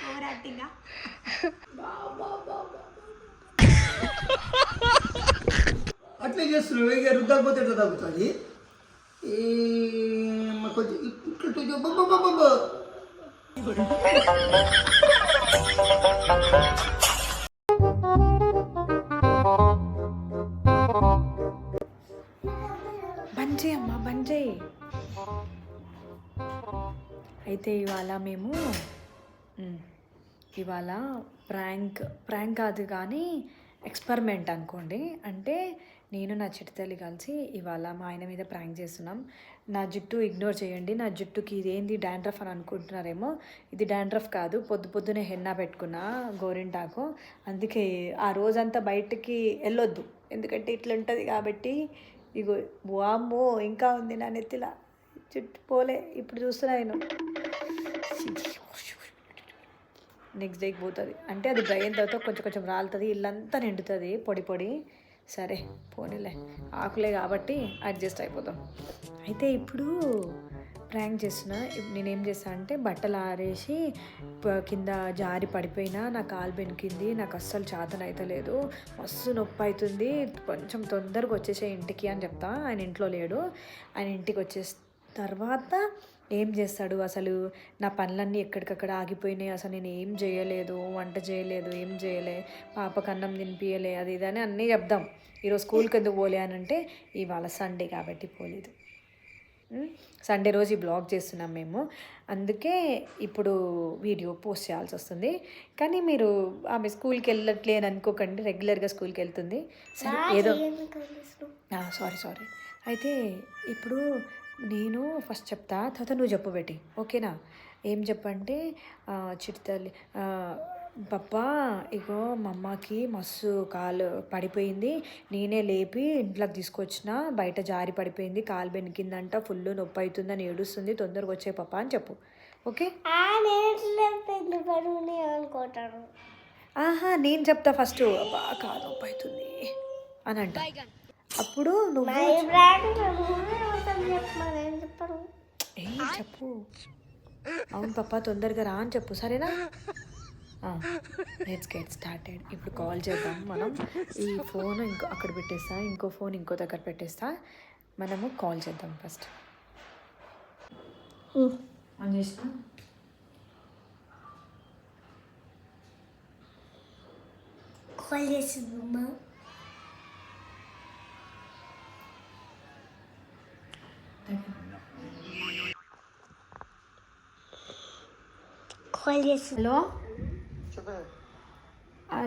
Over acting. అట్లే చేస్తున్నావు ఇక రుద్దకపోతే ఎట్లా తగ్గుతుంది కొంచెం ఇట్లా బంజే అమ్మా బంజే. అయితే ఇవాళ ప్రాంక్ కాదు కానీ ఎక్స్పెరిమెంట్ అనుకోండి. అంటే నేను నా చిట్టుతల్లి కలిసి ఇవాళ మా ఆయన మీద ప్రాంక్ చేస్తున్నాం. నా జుట్టు ఇగ్నోర్ చేయండి. నా జుట్టుకి ఇదేంది డాండ్రఫ్ అని అనుకుంటున్నారేమో. ఇది డాండ్రఫ్ కాదు, పొద్దున్నే హెన్నా పెట్టుకున్నా గోరింటాకు. అందుకే ఆ రోజంతా బయటికి వెళ్ళొద్దు, ఎందుకంటే ఇట్లా ఉంటుంది కాబట్టి. ఇగో వామ్మో ఇంకా ఉంది నా నెత్తిలా జుట్టు పోలే. ఇప్పుడు చూస్తున్నా నేను. నెక్స్ట్ డేకి పోతుంది అంటే అది డ్రై అయిన తర్వాత కొంచెం రాలుతుంది, ఇల్లంతా నిండుతుంది పొడి. సరే పోనీలే, ఆకులే కాబట్టి అడ్జస్ట్ అయిపోతాం. అయితే ఇప్పుడు ప్రాంక్ చేస్తున్నా. నేనేం చేస్తాను అంటే బట్టలు ఆరేసి కింద జారి పడిపోయినా, నా కాలు బెనికింది, నాకు అస్సలు చేతన అయితే లేదు, మస్తు నొప్పి అవుతుంది, కొంచెం తొందరగా వచ్చేసే ఇంటికి అని చెప్తా. ఆయన ఇంట్లో లేడు. ఆయన ఇంటికి వచ్చేసిన తర్వాత ఏం చేస్తాడు, అసలు నా పనులన్నీ ఎక్కడికక్కడ ఆగిపోయినాయి, అసలు నేను ఏం చేయలేదు, వంట చేయలేదు, ఏం చేయలే, పాపకు అన్నం తినిపించలే, అది ఇదని అన్నీ చెప్దాం. ఈరోజు స్కూల్కి ఎందుకు పోలే అని అంటే ఇవాళ సండే కాబట్టి పోలేదు. సండే రోజు ఈ బ్లాగ్ చేస్తున్నాం మేము, అందుకే ఇప్పుడు వీడియో పోస్ట్ చేయాల్సి వస్తుంది. కానీ మీరు ఆమె స్కూల్కి వెళ్ళట్లే అని అనుకోకండి, రెగ్యులర్గా స్కూల్కి వెళ్తుంది. సరే ఏదో సారీ. అయితే ఇప్పుడు నేను ఫస్ట్ చెప్తా, తర్వాత నువ్వు చెప్పు బెట్టి, ఓకేనా? ఏం చెప్పంటే చిట్టుతల్లి పప్పా ఇగో మా అమ్మకి మస్తు కాలు పడిపోయింది, నేనే లేపి ఇంట్లోకి తీసుకొచ్చిన, బయట జారి పడిపోయింది, కాలు బెనికిందంట, ఫుల్ నొప్పి అవుతుందని ఏడుస్తుంది, తొందరగా వచ్చే పప్ప అని చెప్పు, ఓకే? నేను చెప్తా ఫస్ట్, అబ్బా కాలు నొప్పి అవుతుంది అని అంట. అప్పుడు నువ్వు చెప్పు, అవును పప్ప తొందరగా రా అని చెప్పు, సరేనా? Let's get started. ఇప్పుడు కాల్ చేద్దాం మనం. ఈ ఫోన్ ఇంకో అక్కడ పెట్టేస్తా, ఇంకో ఫోన్ ఇంకో దగ్గర పెట్టేస్తా, మనము కాల్ చేద్దాం ఫస్ట్. ఆన్ చేసిన కాల్ చేస్తుందమ్మా. హలో,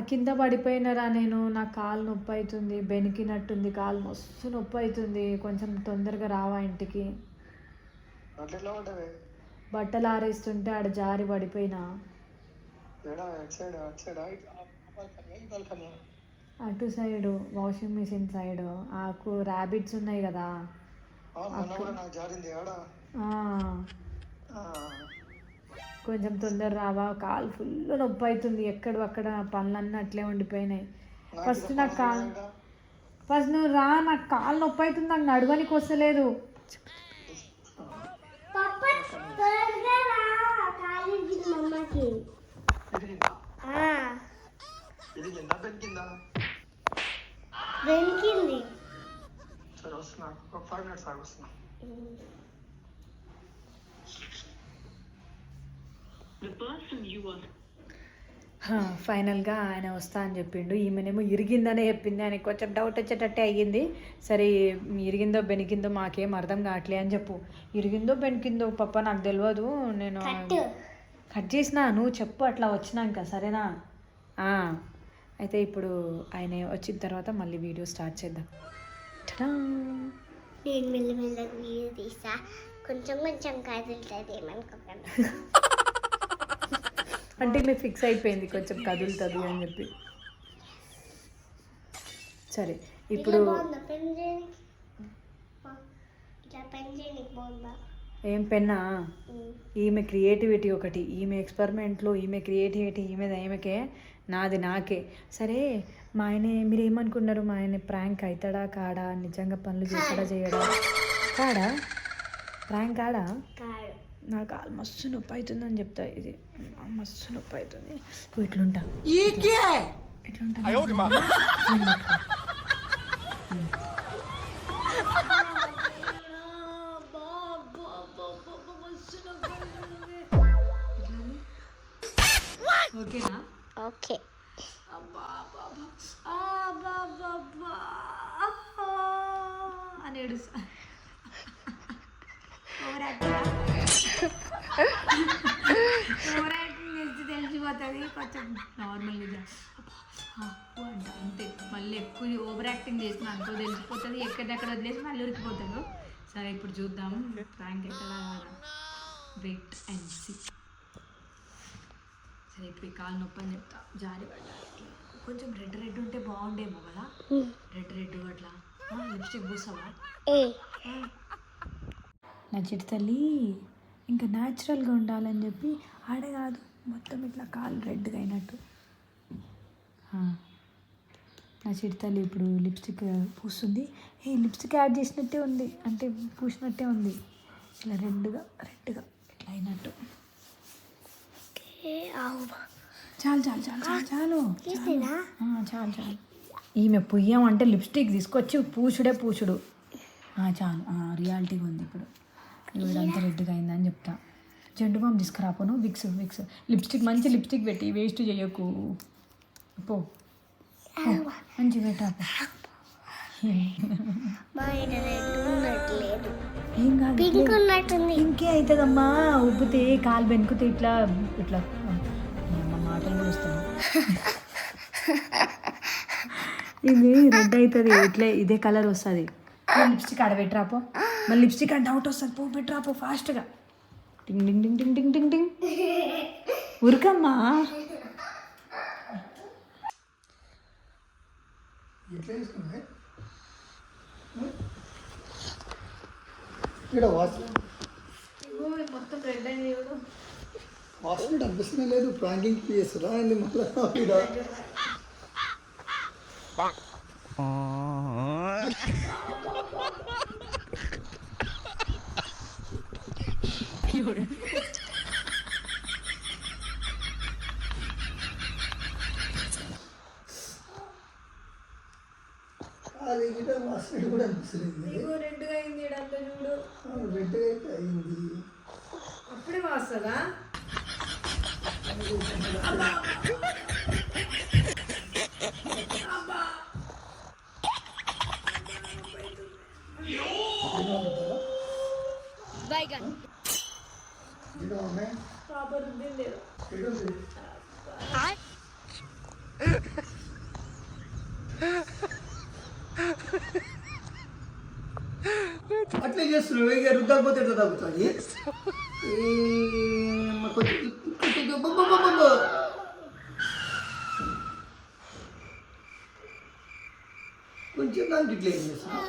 కింద పడిపోయినరా నేను, నా కాలు నొప్పి అవుతుంది, బెనికినట్టుంది, కాలు మస్తు నొప్పి అవుతుంది, కొంచెం తొందరగా రావా ఇంటికి? బట్టలు ఆరేస్తుంటే ఆడ జారి పడిపోయినా. అటు సైడు వాషింగ్ మిషన్ సైడ్ ఆకు ర్యాబిట్స్ ఉన్నాయి కదా, కొంచెం తొందర రావా, కాలు ఫుల్ నొప్పి అవుతుంది, అక్కడ పనులన్నీ అట్లే ఉండిపోయినాయి. ఫస్ట్ నువ్వు రా, నాకు కాలు నొప్పి అవుతుంది, నాకు నడవనికి వస్తలేదు. ఫైనల్గా ఆయన వస్తా అని చెప్పిండు. ఈమెనేమో ఇరిగిందనే చెప్పింది. ఆయనకు కొంచెం డౌట్ వచ్చేటట్టే అయ్యింది. సరే ఇరిగిందో బెనికిందో మాకేం అర్థం కావట్లే అని చెప్పు. ఇరిగిందో బెనికిందో పప్ప నాకు తెలియదు, నేను కట్ చేసినా, నువ్వు చెప్పు అట్లా వచ్చినాక, సరేనా? అయితే ఇప్పుడు ఆయన వచ్చిన తర్వాత మళ్ళీ వీడియో స్టార్ట్ చేద్దాం. నేను మెల్లమెల్లగా వీడియో తీసా, కొంచెం కదులుతుంది ఏమనుకోకండి. అంటే మీరు ఫిక్స్ అయిపోయింది కొంచెం కదులుతుంది అని చెప్పి. సరే ఇప్పుడు ఏం పెన్నా, ఈమె క్రియేటివిటీ ఒకటి, ఈమె ఎక్స్పెరిమెంట్లో ఈమె క్రియేటివిటీ ఈమెకే, నాది నాకే. సరే మా ఆయన మీరు ఏమనుకున్నారు, మా ఆయన ప్రాంక్ అవుతాడా కాడా, నిజంగా పనులు చేస్తాడా చేయడా? కాడా? ప్రాంక్ కాడా? నాకు మస్తు నొప్పి అవుతుందని చెప్తా. ఇది మస్తు నొప్పి అవుతుంది. ఇట్లుంటా ఇట్లుంటా ఓకేనా? ఓకే. అని ఏడుస్తా. ఓవర్ యాక్టింగ్ చేస్తే తెలిసిపోతుంది. కొంచెం నార్మల్గా అంట అంతే. మళ్ళీ ఎక్కువ ఓవర్ యాక్టింగ్ చేసిన అంతా తెలిసిపోతుంది. ఎక్కడెక్కడ వదిలేసి మళ్ళీ ఉరికిపోతాడు. సరే ఇప్పుడు చూద్దాం ప్రాంక్ ఎక్కడ. Wait and see. సరే ఇప్పుడు ఈ కాలు నొప్పి అని చెప్తా. జారి పడ్డానికి కొంచెం రెడ్ ఉంటే బాగుండేమో కదా. రెడ్ అట్లా లిప్స్టిక్ పూసావా? నా చిట్టి తల్లి ఇంకా న్యాచురల్గా ఉండాలని చెప్పి ఆడే కాదు మొత్తం ఇట్లా కాలు రెడ్గా అయినట్టు. నా చిట్టి తల్లి ఇప్పుడు లిప్స్టిక్ పూస్తుంది. లిప్స్టిక్ యాడ్ చేసినట్టే ఉంది, అంటే పూసినట్టే ఉంది. ఇట్లా రెడ్గా ఇట్లా అయినట్టు. చాలు చాలు ఈమె పుయ్యామంటే లిప్స్టిక్ తీసుకొచ్చి పూచుడు. చాలు రియాలిటీగా ఉంది ఇప్పుడు. ఇదంతా రెడ్గా అయిందని చెప్తా. జెండు బామ్ తీసుకురాపోను. విక్స్ లిప్స్టిక్ మంచి లిప్స్టిక్ పెట్టి వేస్ట్ చేయకు. పో మంచి పెట్టాపో. ఏం కాదు, ఇంకే అవుతుందమ్మా. ఉబ్బితే కాలు బెనుకుతే ఇట్లా మాటలు కూడా వస్తాను. ఇది రెడ్ అవుతుంది ఇట్లే, ఇదే కలర్ వస్తుంది. లిప్స్టిక్ ఆడ పెట్టరాపో. మళ్ళీ లిప్స్టిక్ అంటే డౌట్ వస్తుంది. పో పెట్టరాపో ఫాస్ట్గా. టింగ్ టింగ్ టింగ్ టింగ్ టింగ్ టింగ్ టింగ్. ఉరకమ్మా. మొత్తం రెడ్ అయింది. హాస్పిటల్ అనిపిస్తూనే లేదు. ప్రాంకింగ్ చేస్తారా అండి మళ్ళీ? అది గిట్ట హాస్పిటల్ కూడా అనిపిస్తలేదు. రెడ్గా అయింది. చూడు రెడ్గా అయితే అయింది. అప్పుడే వస్తుందా? అట్లే చేస్తున్నావు. ఇక రుద్దకపోతే ఎట్లా తగ్గుతుంది? కొంచెం దానికి ఇట్లా ఏం చేస్తున్నావు?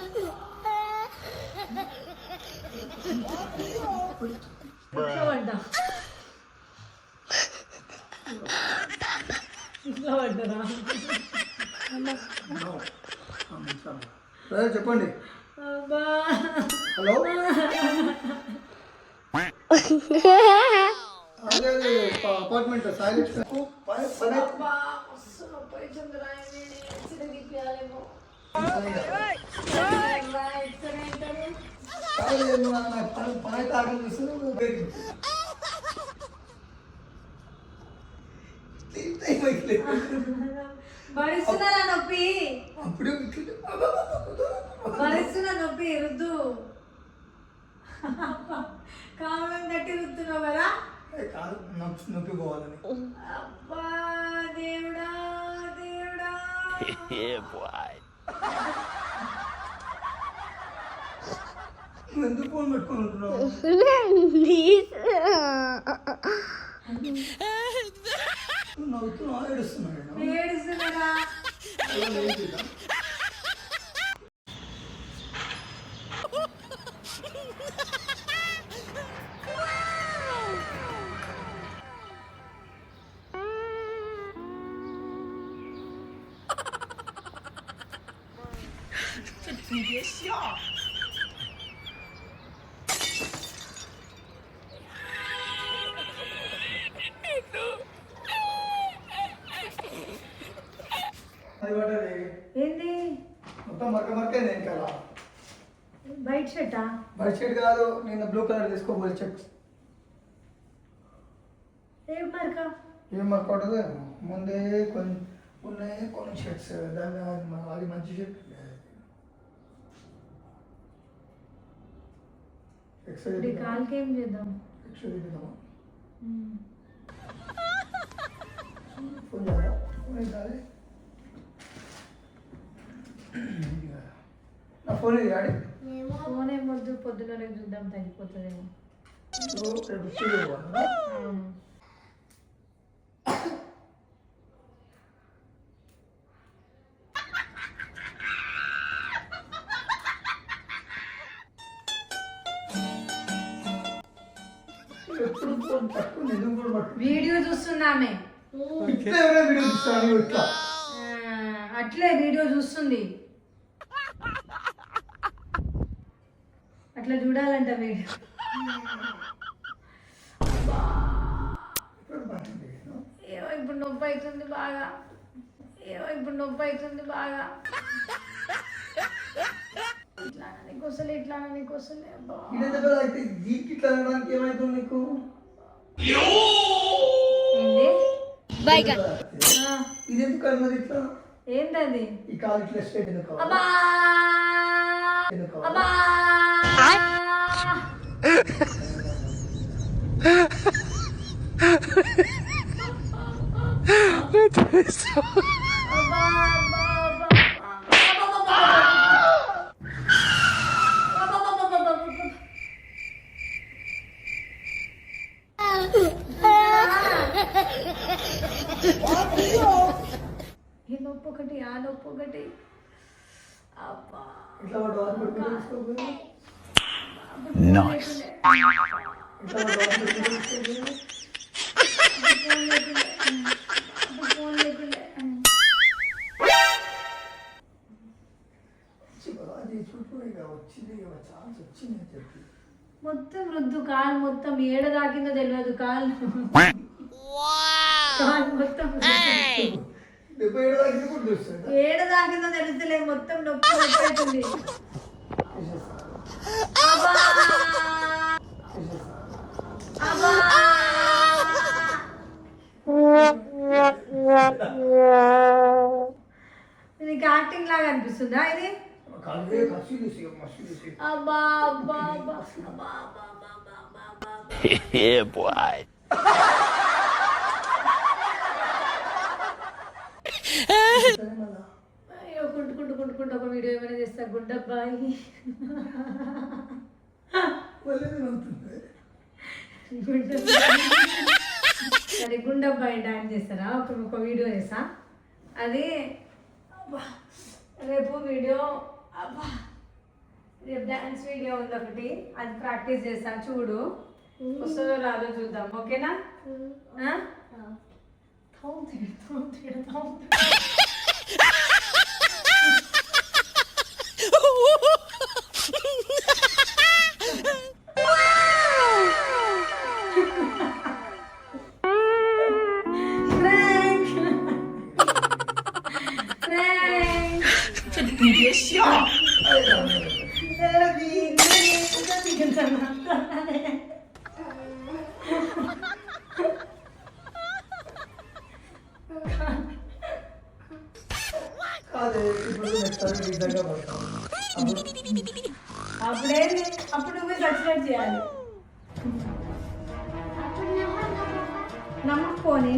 ఇట్లా పడ్డరా? చెప్పండి. హలో, అదే అపార్ట్మెంట్ సైలెంట్ పని తాగలు చూస్తున్నావు. భరిస్తున్నా నొప్పి, అప్పుడు భరిస్తున్నా నొప్పి. రుద్దు కావాలని గట్టి రుద్దున్నావు కదా. కాదు నొప్పి పోవాలని. అబ్బా దేవుడా. ఎందుకు ఫోన్ పెట్టుకొని ఉంటున్నావు? నవ్వుతున్నావా ఏడుస్తున్నాడు? ఏడుస్తున్నాడా? కదా బయట షర్టా? బయట షర్ట్ కాదు, నేను బ్లూ కలర్ తీసుకోబోయే చెక్. ఏం మరక? ఏం మాకు కొట్టదు, ముందే కొన్ని ఉన్నాయి కొన్ని షర్ట్స్, దాని అది మంచి షర్ట్. ఇప్పుడు ఈ కాలుకి ఏం చేద్దాం? ఫోన్ చేయాలా? ఫోన్ కాదు, నా ఫోన్ ఇది ఆడి ఫోన్ ఏం వద్దు, పొద్దున రేపు చూద్దాం, తగ్గిపోతుందేమో. రేపు స్టూడియో పోవాలా? ఎప్పుడు ఫోన్ పట్టుకుని ఎందుకు కూడా పట్టుకుని వీడియో చూస్తున్నామే. ఇట్లా ఎవరైనా వీడియో చూస్తాను ఇట్లా అట్లే వీడియో చూస్తుంది, అట్లా చూడాలంట వీడియో. ఏమో ఇప్పుడు నొప్పి అవుతుంది బాగా, ఏమో ఇప్పుడు నొప్పి అవుతుంది బాగా. ఇట్లా నీకోసలే, ఇట్లా నీకోసలే. అబ్బా అయితే దీనికి ఇట్లా అనడానికి ఏమైతుంది నీకు? ఏంది? ఇది ఎందుకు అన్నది ఇట్లా? ఏంటది? ఈ కాలు ఇట్లా స్ట్రైట్ ఎందుకు? అబ్బా అబ్బా ఈ నొప్పి ఒకటి, ఆ నొప్పి ఒకటి. అబ్బా ఇట్లా వాడు హాస్పిటల్ తీసుకోపోయి మొత్తం రుద్దు, కాలు మొత్తం ఏడ దాకిందో తెలియదు. కాలు మొత్తం ఏడ దాకిందో తెలుస్తలేదు, మొత్తం నొప్పి అవుతుంది. నీకు యాక్టింగ్ లాగా అనిపిస్తుందా ఇది? అబ్బా అబ్బా అబ్బా అబ్బా అయ్యో కుంటుకుంటూ ఒక వీడియో ఏమైనా చేస్తా. గుడ్డబ్బాయి సరే, గుండబ్బాయి డాన్స్ చేస్తారా? ఒక వీడియో చేస్తా. అది రేపు వీడియో, అబ్బా రేపు డాన్స్ వీడియో ఉంది ఒకటి, అది ప్రాక్టీస్ చేస్తా. చూడు వస్తుందో రాదో చూద్దాం, ఓకేనా? అప్పుడు నువ్వే సబ్స్క్రైబ్ చేయాలి. నమ్మకపోని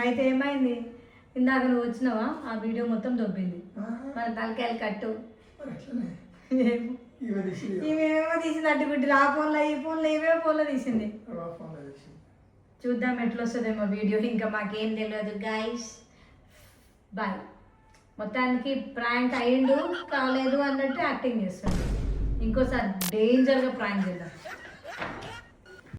అయితే ఏమైంది? ఇందాక నువ్వు వచ్చినావా, ఆ వీడియో మొత్తం దొబ్బింది. మన తలకాయలు కట్టు ఇవేమో తీసింది, అట్టుగుడ్డి ఆ ఫోన్లో ఈ ఫోన్లో ఇవే ఫోన్లో తీసింది. చూద్దాం ఎట్లా వస్తుందేమో వీడియో. ఇంకా మాకేం తెలియదు గైస్. బాయ్. మొత్తానికి ప్రాంక్ అయ్యిండు కాలేదు అన్నట్టు యాక్టింగ్ చేస్తాడు. ఇంకోసారి డేంజర్గా ప్రాంక్ చేద్దాం.